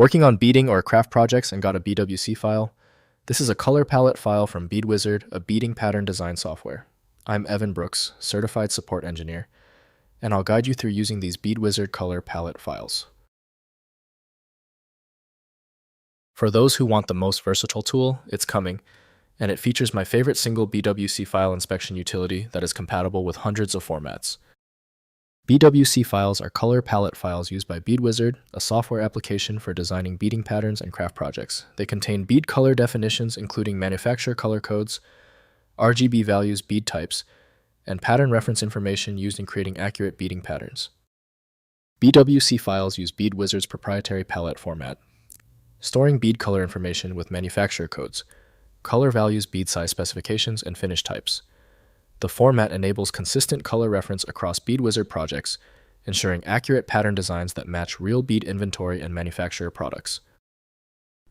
Working on beading or craft projects and got a BWC file? This is a color palette file from BeadWizard, a beading pattern design software. I'm Evan Brooks, Certified Support Engineer, and I'll guide you through using these BeadWizard color palette files. For those who want the most versatile tool, it's coming, and it features my favorite single BWC file inspection utility that is compatible with hundreds of formats. BWC files are color palette files used by BeadWizard, a software application for designing beading patterns and craft projects. They contain bead color definitions including manufacturer color codes, RGB values, bead types, and pattern reference information used in creating accurate beading patterns. BWC files use BeadWizard's proprietary palette format, storing bead color information with manufacturer codes, color values, bead size specifications, and finish types. The format enables consistent color reference across BeadWizard projects, ensuring accurate pattern designs that match real bead inventory and manufacturer products.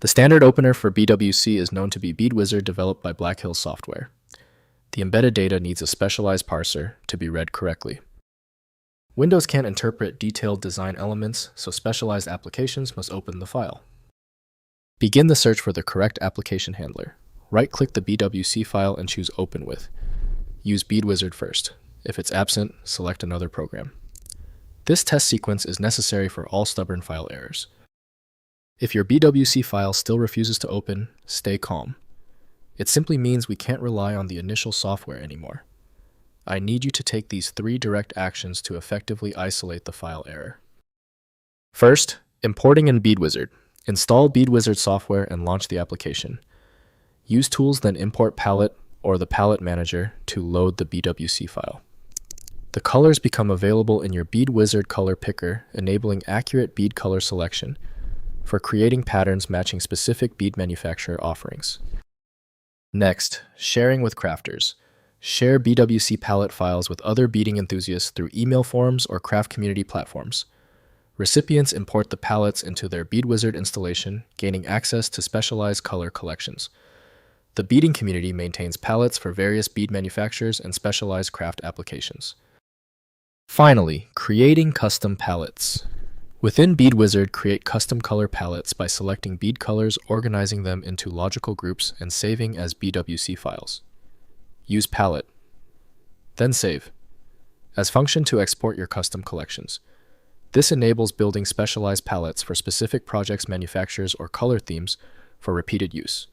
The standard opener for BWC is known to be BeadWizard, developed by Black Hills Software. The embedded data needs a specialized parser to be read correctly. Windows can't interpret detailed design elements, so specialized applications must open the file. Begin the search for the correct application handler. Right-click the BWC file and choose Open With. Use BeadWizard first. If it's absent, select another program. This test sequence is necessary for all stubborn file errors. If your BWC file still refuses to open, stay calm. It simply means we can't rely on the initial software anymore. I need you to take these 3 direct actions to effectively isolate the file error. First, importing in BeadWizard. Install BeadWizard software and launch the application. Use tools, then import palette or the palette manager to load the BWC file. The colors become available in your BeadWizard color picker, enabling accurate bead color selection for creating patterns matching specific bead manufacturer offerings. Next, sharing with crafters. Share BWC palette files with other beading enthusiasts through email forums or craft community platforms. Recipients import the palettes into their BeadWizard installation, gaining access to specialized color collections. The beading community maintains palettes for various bead manufacturers and specialized craft applications. Finally, creating custom palettes. Within BeadWizard, create custom color palettes by selecting bead colors, organizing them into logical groups, and saving as BWC files. Use palette, then save as function to export your custom collections. This enables building specialized palettes for specific projects, manufacturers, or color themes for repeated use.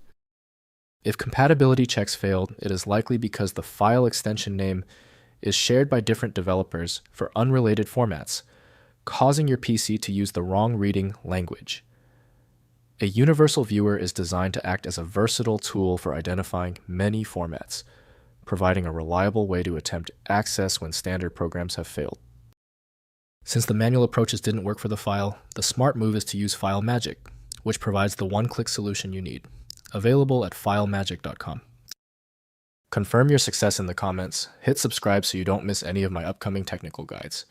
If compatibility checks failed, it is likely because the file extension name is shared by different developers for unrelated formats, causing your PC to use the wrong reading language. A universal viewer is designed to act as a versatile tool for identifying many formats, providing a reliable way to attempt access when standard programs have failed. Since the manual approaches didn't work for the file, the smart move is to use File Magic, which provides the one-click solution you need. Available at filemagic.com. Confirm your success in the comments, hit subscribe so you don't miss any of my upcoming technical guides.